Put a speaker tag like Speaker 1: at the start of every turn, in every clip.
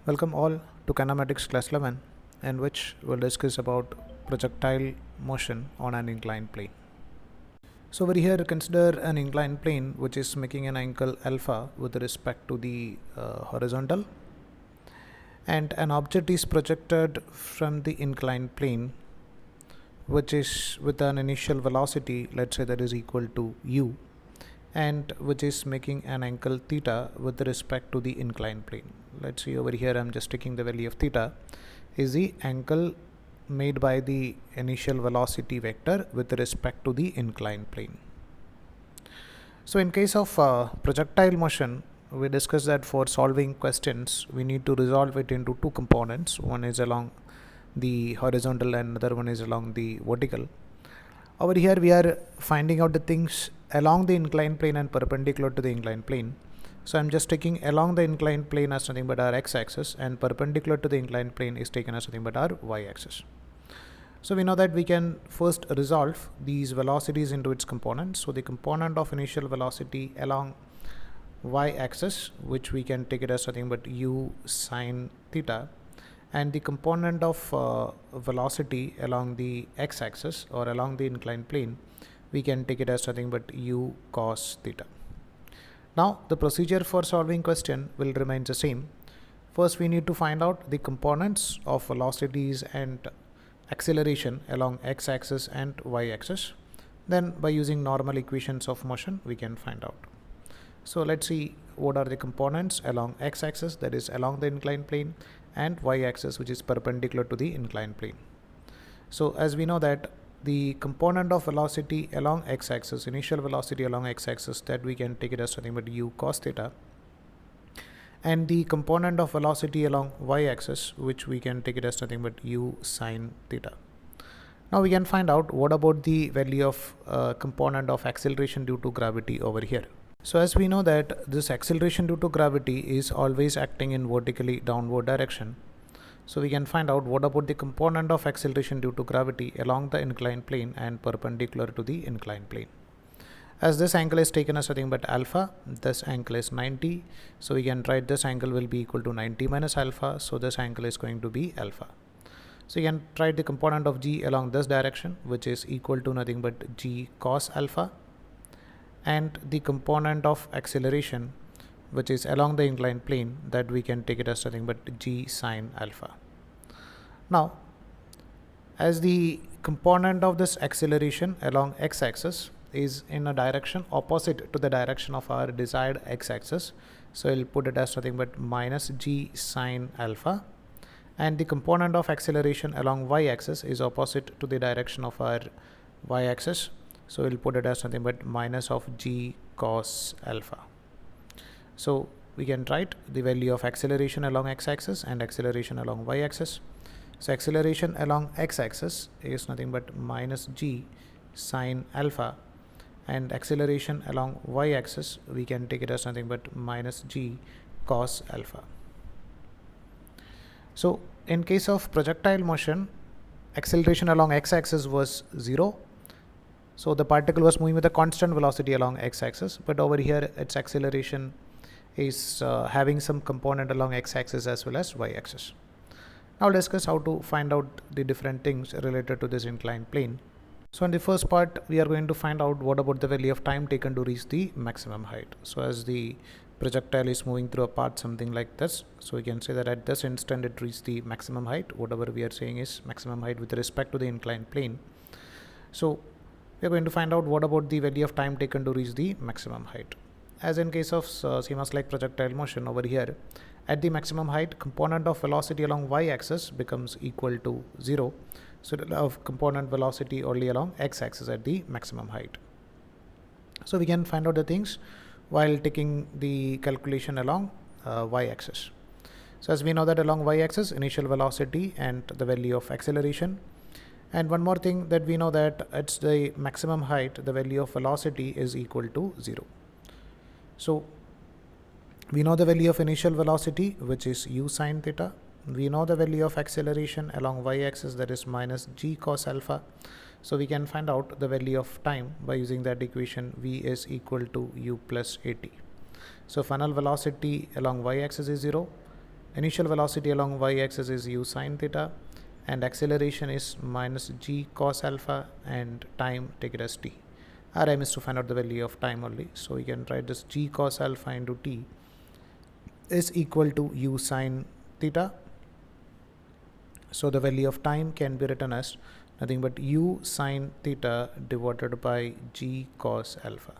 Speaker 1: Welcome all to Kinematics class 11, in which we'll discuss about projectile motion on an inclined plane. So over here, consider an inclined plane which is making an angle alpha with respect to the horizontal, and an object is projected from the inclined plane which is with an initial velocity, let's say that is equal to u, and which is making an angle theta with respect to the inclined plane. Let's see over here, I'm just taking the value of theta is the angle made by the initial velocity vector with respect to the inclined plane. So in case of projectile motion, we discussed that for solving questions we need to resolve it into two components. One is along the horizontal and another one is along the vertical. Over here we are finding out the things along the inclined plane and perpendicular to the inclined plane. So I'm just taking along the inclined plane as nothing but our x-axis, and perpendicular to the inclined plane is taken as nothing but our y-axis. So we know that we can first resolve these velocities into its components. So the component of initial velocity along y-axis, which we can take it as nothing but u sine theta, and the component of velocity along the x-axis or along the inclined plane, we can take it as nothing but u cos theta. Now the procedure for solving question will remain the same. First we need to find out the components of velocities and acceleration along x-axis and y-axis. Then by using normal equations of motion we can find out. So let's see what are the components along x-axis, that is along the inclined plane, and y-axis, which is perpendicular to the inclined plane. So as we know that the component of velocity along x-axis, initial velocity along x-axis, that we can take it as nothing but u cos theta, and the component of velocity along y-axis, which we can take it as nothing but u sine theta. Now we can find out what about the value of component of acceleration due to gravity over here. So as we know that this acceleration due to gravity is always acting in vertically downward direction, so we can find out what about the component of acceleration due to gravity along the inclined plane and perpendicular to the inclined plane. As this angle is taken as nothing but alpha, this angle is 90, so we can write this angle will be equal to 90 minus alpha, so this angle is going to be alpha. So you can write the component of g along this direction, which is equal to nothing but g cos alpha, and the component of acceleration, which is along the inclined plane, that we can take it as nothing but g sine alpha. Now as the component of this acceleration along x-axis is in a direction opposite to the direction of our desired x-axis, so I'll put it as nothing but minus g sine alpha, and the component of acceleration along y-axis is opposite to the direction of our y-axis, so we'll put it as nothing but minus of g cos alpha. So we can write the value of acceleration along x-axis and acceleration along y-axis. So acceleration along x-axis is nothing but minus g sine alpha, and acceleration along y-axis we can take it as nothing but minus g cos alpha. So in case of projectile motion, acceleration along x-axis was 0. So the particle was moving with a constant velocity along x-axis, but over here its acceleration is having some component along x-axis as well as y-axis. Now let's discuss how to find out the different things related to this inclined plane. So in the first part we are going to find out what about the value of time taken to reach the maximum height. So as the projectile is moving through a path something like this, so we can say that at this instant it reached the maximum height. Whatever we are saying is maximum height with respect to the inclined plane. So we are going to find out what about the value of time taken to reach the maximum height. As in case of CMOS like projectile motion, over here at the maximum height, component of velocity along y-axis becomes equal to 0, so it will have component velocity only along x-axis at the maximum height. So we can find out the things while taking the calculation along y-axis. So as we know that along y-axis, initial velocity and the value of acceleration. And one more thing that we know that at the maximum height, the value of velocity is equal to 0. So we know the value of initial velocity, which is u sine theta. We know the value of acceleration along y-axis, that is minus g cos alpha. So we can find out the value of time by using that equation v is equal to u plus at. So final velocity along y-axis is 0, initial velocity along y-axis is u sine theta, and acceleration is minus g cos alpha, and time take it as t. Our aim is to find out the value of time only, so we can write this g cos alpha into t is equal to u sine theta. So the value of time can be written as nothing but u sine theta divided by g cos alpha.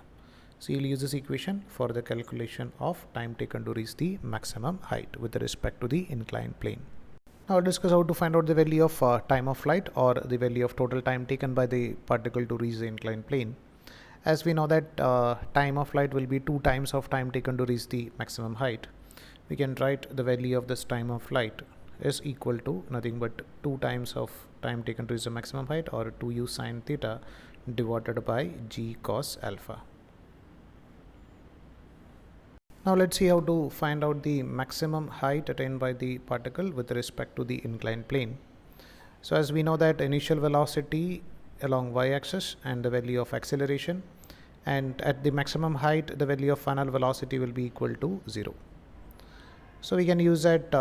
Speaker 1: So you'll use this equation for the calculation of time taken to reach the maximum height with respect to the inclined plane. Now we'll discuss how to find out the value of time of flight, or the value of total time taken by the particle to reach the inclined plane. As we know that time of flight will be 2 times of time taken to reach the maximum height, we can write the value of this time of flight is equal to nothing but 2 times of time taken to reach the maximum height, or 2u sine theta divided by g cos alpha. Now let's see how to find out the maximum height attained by the particle with respect to the inclined plane. So as we know that initial velocity along y-axis and the value of acceleration, and at the maximum height the value of final velocity will be equal to 0. So we can use that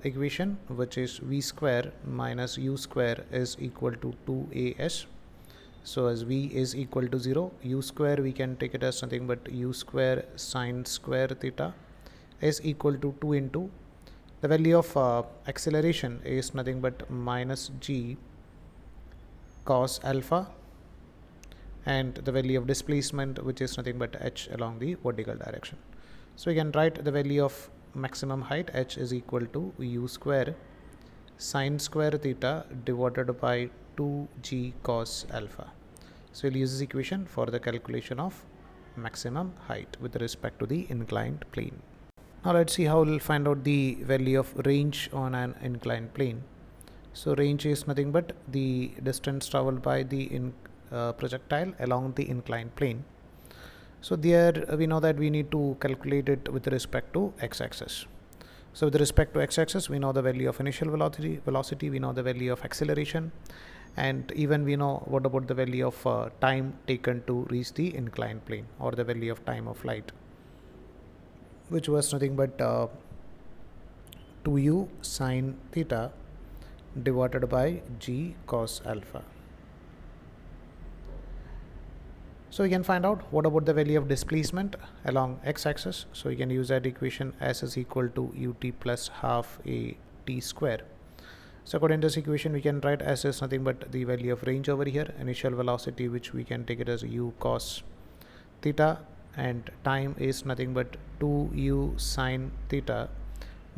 Speaker 1: equation, which is v square minus u square is equal to 2as. So as v is equal to 0, u square we can take it as something but u square sine square theta is equal to 2 into the value of acceleration is nothing but minus g cos alpha, and the value of displacement, which is nothing but h along the vertical direction. So we can write the value of maximum height h is equal to u square sine square theta divided by 2g cos alpha. So we'll use this equation for the calculation of maximum height with respect to the inclined plane. Now let's see how we'll find out the value of range on an inclined plane. So range is nothing but the distance traveled by the projectile along the inclined plane. So there we know that we need to calculate it with respect to x-axis. So with respect to x-axis, we know the value of initial velocity, we know the value of acceleration, and even we know what about the value of time taken to reach the inclined plane, or the value of time of flight, which was nothing but 2u sine theta divided by g cos alpha. So we can find out what about the value of displacement along x-axis. So we can use that equation as is equal to ut plus half a t square. So according to this equation, we can write as is nothing but the value of range over here, initial velocity, which we can take it as u cos theta, and time is nothing but 2u sine theta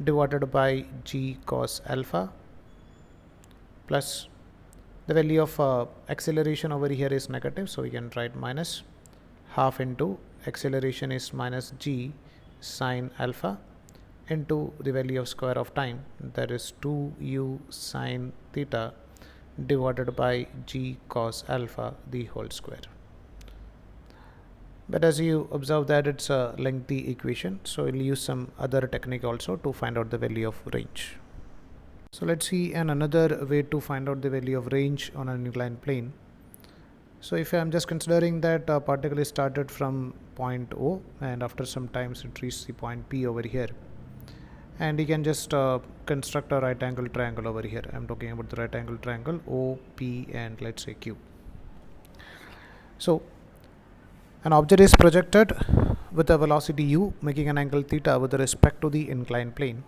Speaker 1: divided by g cos alpha, plus the value of acceleration over here is negative, so we can write minus half into acceleration is minus g sine alpha into the value of square of time, that is 2u sine theta divided by g cos alpha the whole square. But as you observe that it's a lengthy equation, so we'll use some other technique also to find out the value of range. So let's see another way to find out the value of range on an inclined plane. So if I'm just considering that a particle is started from point O, and after some time it reaches the point P over here, and you can just construct a right angle triangle over here. I'm talking about the right angle triangle O, P, and let's say Q. So an object is projected with a velocity u making an angle theta with respect to the inclined plane,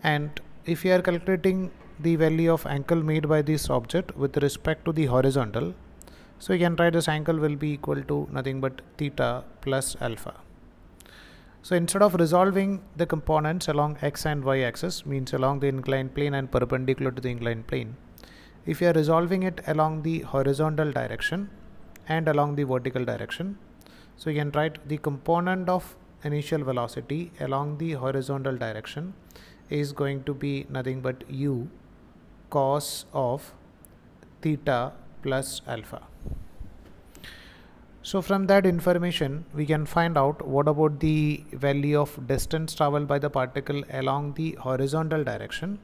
Speaker 1: and if you are calculating the value of angle made by this object with respect to the horizontal, so you can write this angle will be equal to nothing but theta plus alpha. So instead of resolving the components along x and y axis, means along the inclined plane and perpendicular to the inclined plane, if you are resolving it along the horizontal direction and along the vertical direction, so you can write the component of initial velocity along the horizontal direction is going to be nothing but u cos of theta plus alpha. So from that information we can find out what about the value of distance traveled by the particle along the horizontal direction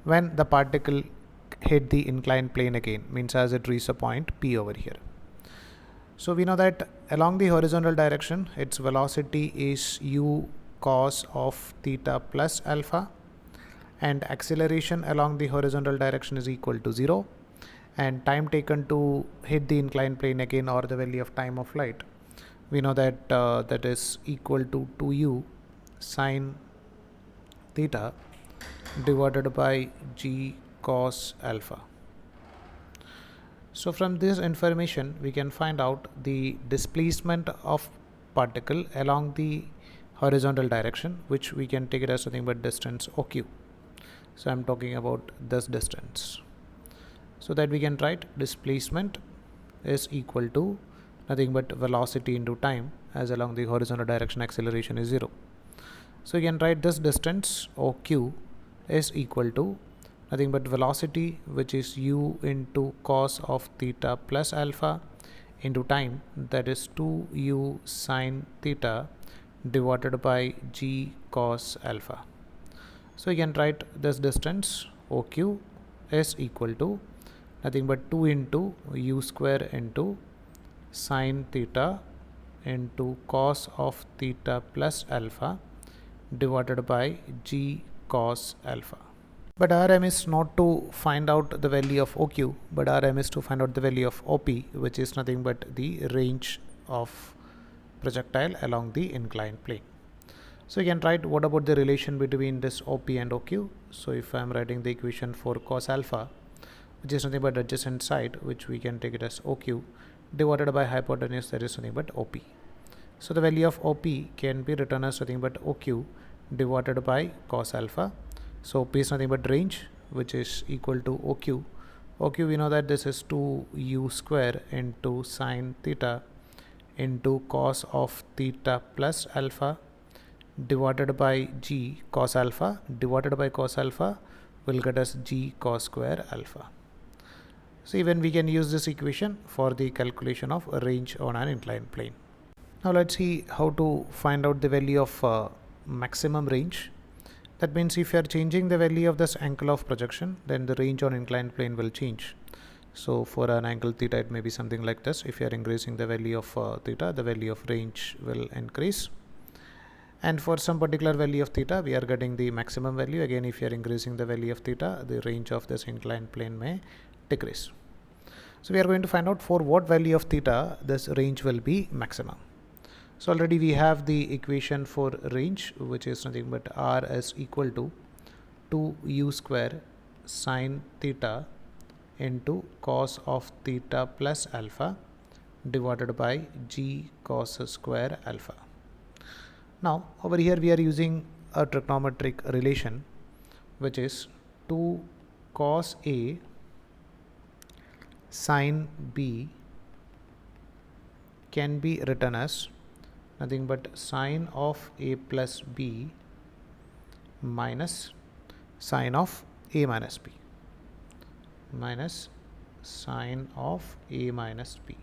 Speaker 1: when the particle hit the inclined plane again, means as it reaches a point P over here. So we know that along the horizontal direction, its velocity is u cos of theta plus alpha, and acceleration along the horizontal direction is equal to 0, and time taken to hit the inclined plane again, or the value of time of flight, we know that that is equal to 2u sine theta divided by g cos alpha. So from this information we can find out the displacement of particle along the horizontal direction, which we can take it as nothing but distance OQ. So I'm talking about this distance, so that we can write displacement is equal to nothing but velocity into time, as along the horizontal direction acceleration is 0. So you can write this distance OQ is equal to nothing but velocity, which is u into cos of theta plus alpha, into time, that is 2u sine theta divided by g cos alpha. So you can write this distance OQ is equal to nothing but 2 into u square into sine theta into cos of theta plus alpha divided by g cos alpha. But our aim is not to find out the value of OQ, but our aim is to find out the value of OP, which is nothing but the range of projectile along the inclined plane. So you can write what about the relation between this OP and OQ. So if I am writing the equation for cos alpha, which is nothing but adjacent side, which we can take it as OQ, divided by hypotenuse, that is nothing but OP. So the value of OP can be written as nothing but OQ divided by cos alpha. So OP is nothing but range, which is equal to OQ. OQ, we know that this is 2u square into sine theta into cos of theta plus alpha divided by g cos alpha divided by cos alpha will get us g cos square alpha. So even we can use this equation for the calculation of a range on an inclined plane. Now let's see how to find out the value of maximum range. That means if you are changing the value of this angle of projection, then the range on inclined plane will change. So for an angle theta, it may be something like this. If you are increasing the value of theta, the value of range will increase. And for some particular value of theta, we are getting the maximum value. Again, if you are increasing the value of theta, the range of this inclined plane may decrease. So we are going to find out for what value of theta this range will be maximum. So already we have the equation for range, which is nothing but r is equal to 2u square sine theta into cos of theta plus alpha divided by g cos square alpha. Now over here we are using a trigonometric relation, which is 2 cos A sine B can be written as nothing but sine of A plus B minus sine of A minus B minus sine of A minus B.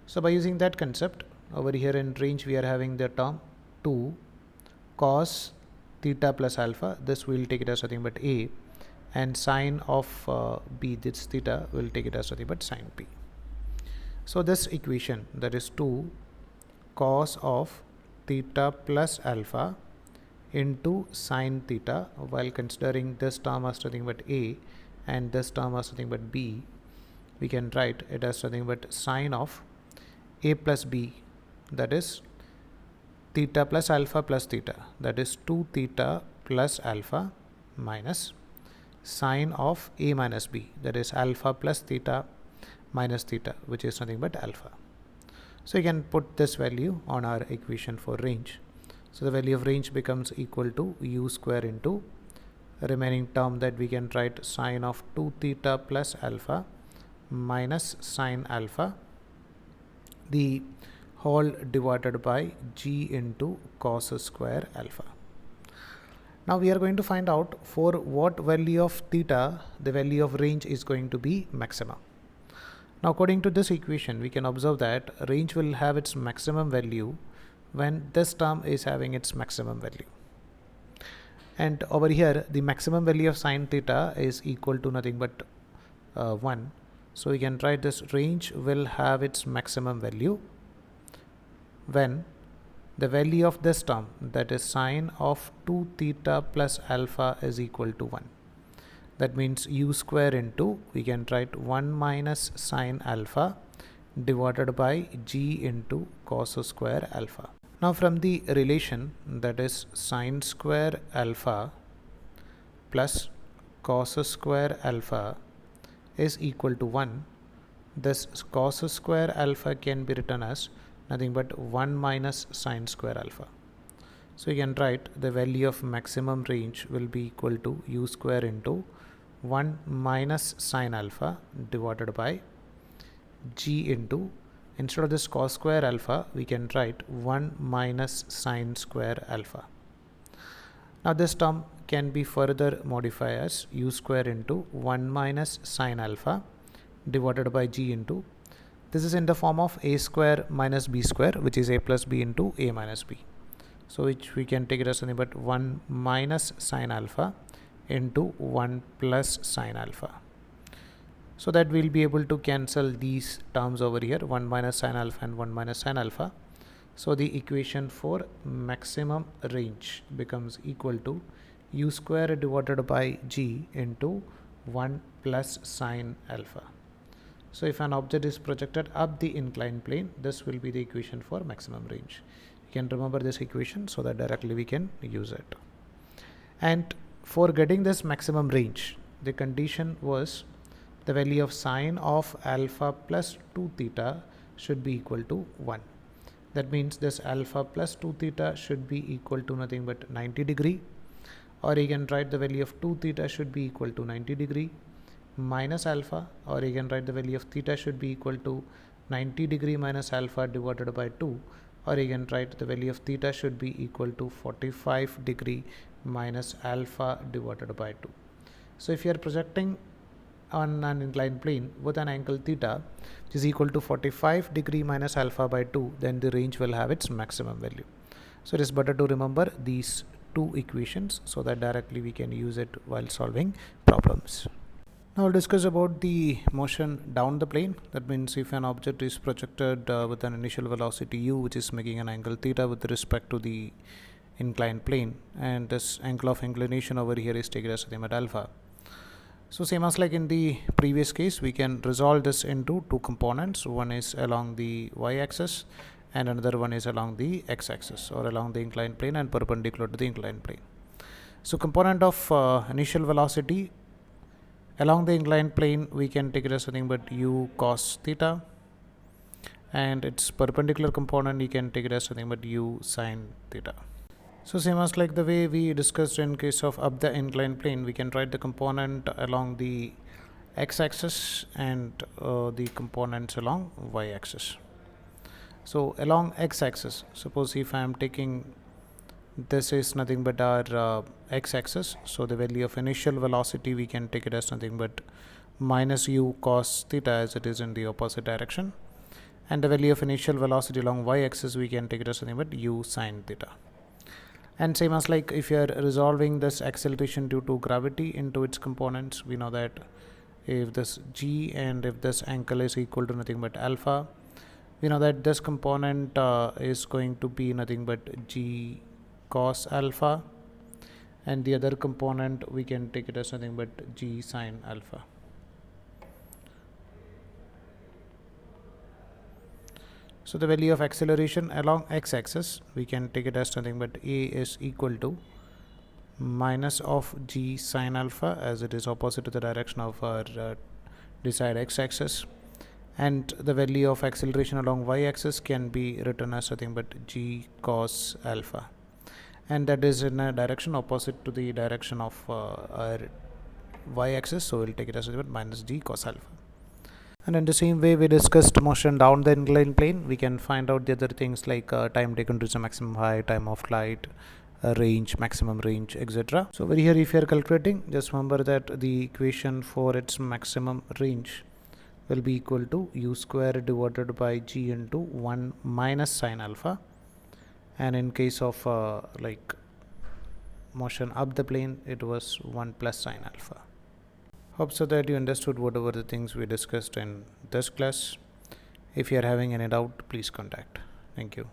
Speaker 1: So by using that concept, over here in range we are having the term 2 cos theta plus alpha, this we will take it as nothing but A, and sine of B, this theta, will take it as nothing but sine B. So this equation, that is 2 cos of theta plus alpha into sine theta, while considering this term as nothing but A and this term as nothing but B, we can write it as nothing but sine of A plus B, that is theta plus alpha plus theta, that is 2 theta plus alpha minus sine of A minus B, that is alpha plus theta minus theta, which is nothing but alpha. So you can put this value on our equation for range. So the value of range becomes equal to u square into remaining term, that we can write sine of 2 theta plus alpha minus sine alpha, the whole divided by g into cos square alpha. Now we are going to find out for what value of theta the value of range is going to be maximum. Now according to this equation, we can observe that range will have its maximum value when this term is having its maximum value. And over here the maximum value of sine theta is equal to nothing but 1. So we can write this range will have its maximum value when the value of this term, that is sine of 2 theta plus alpha, is equal to 1. That means u square into, we can write 1 minus sine alpha divided by g into cos square alpha. Now from the relation, that is sine square alpha plus cos square alpha is equal to 1, this cos square alpha can be written as nothing but 1 minus sine square alpha. So you can write the value of maximum range will be equal to u square into 1 minus sine alpha divided by g into, instead of this cos square alpha, we can write 1 minus sine square alpha. Now this term can be further modified as u square into 1 minus sine alpha divided by g into, this is in the form of a square minus b square, which is a plus b into a minus b. So which we can take it as nothing but 1 minus sine alpha into 1 plus sine alpha. So that we'll be able to cancel these terms over here, 1 minus sine alpha and 1 minus sine alpha. So the equation for maximum range becomes equal to u square divided by g into 1 plus sine alpha. So if an object is projected up the inclined plane, this will be the equation for maximum range. You can remember this equation so that directly we can use it. And for getting this maximum range, the condition was the value of sine of alpha plus 2 theta should be equal to 1. That means this alpha plus 2 theta should be equal to nothing but 90 degree, or you can write the value of 2 theta should be equal to 90 degree minus alpha, or you can write the value of theta should be equal to 90 degree minus alpha divided by 2, or you can write the value of theta should be equal to 45 degree minus alpha divided by 2. So if you are projecting on an inclined plane with an angle theta which is equal to 45 degree minus alpha by 2, then the range will have its maximum value. So it is better to remember these two equations so that directly we can use it while solving problems. Now we'll discuss about the motion down the plane. That means if an object is projected with an initial velocity u, which is making an angle theta with respect to the inclined plane, and this angle of inclination over here is taken as nothing but alpha. So same as like in the previous case, we can resolve this into two components. One is along the y-axis and another one is along the x-axis, or along the inclined plane and perpendicular to the inclined plane. So component of initial velocity along the inclined plane, we can take it as nothing but u cos theta, and its perpendicular component you can take it as nothing but u sin theta. So same as like the way we discussed in case of up the inclined plane, we can write the component along the x-axis and the components along y-axis. So along x-axis, suppose if I am taking, this is nothing but our x-axis, so the value of initial velocity we can take it as nothing but minus u cos theta, as it is in the opposite direction, and the value of initial velocity along y-axis we can take it as nothing but u sin theta. And same as like if you are resolving this acceleration due to gravity into its components, we know that if this g and if this angle is equal to nothing but alpha, we know that this component is going to be nothing but g cos alpha, and the other component we can take it as nothing but g sin alpha. So the value of acceleration along x-axis, we can take it as nothing but a is equal to minus of g sin alpha, as it is opposite to the direction of our desired x-axis, and the value of acceleration along y-axis can be written as nothing but g cos alpha, and that is in a direction opposite to the direction of our y-axis, so we'll take it as nothing but minus g cos alpha. And in the same way we discussed motion down the inclined plane, we can find out the other things like time taken to reach the maximum height, time of flight, range, maximum range, etc. So over here if you are calculating, just remember that the equation for its maximum range will be equal to u square divided by g into 1 minus sine alpha, and in case of like motion up the plane, it was 1 plus sine alpha. Hope so that you understood whatever the things we discussed in this class. If you are having any doubt, please contact. Thank you.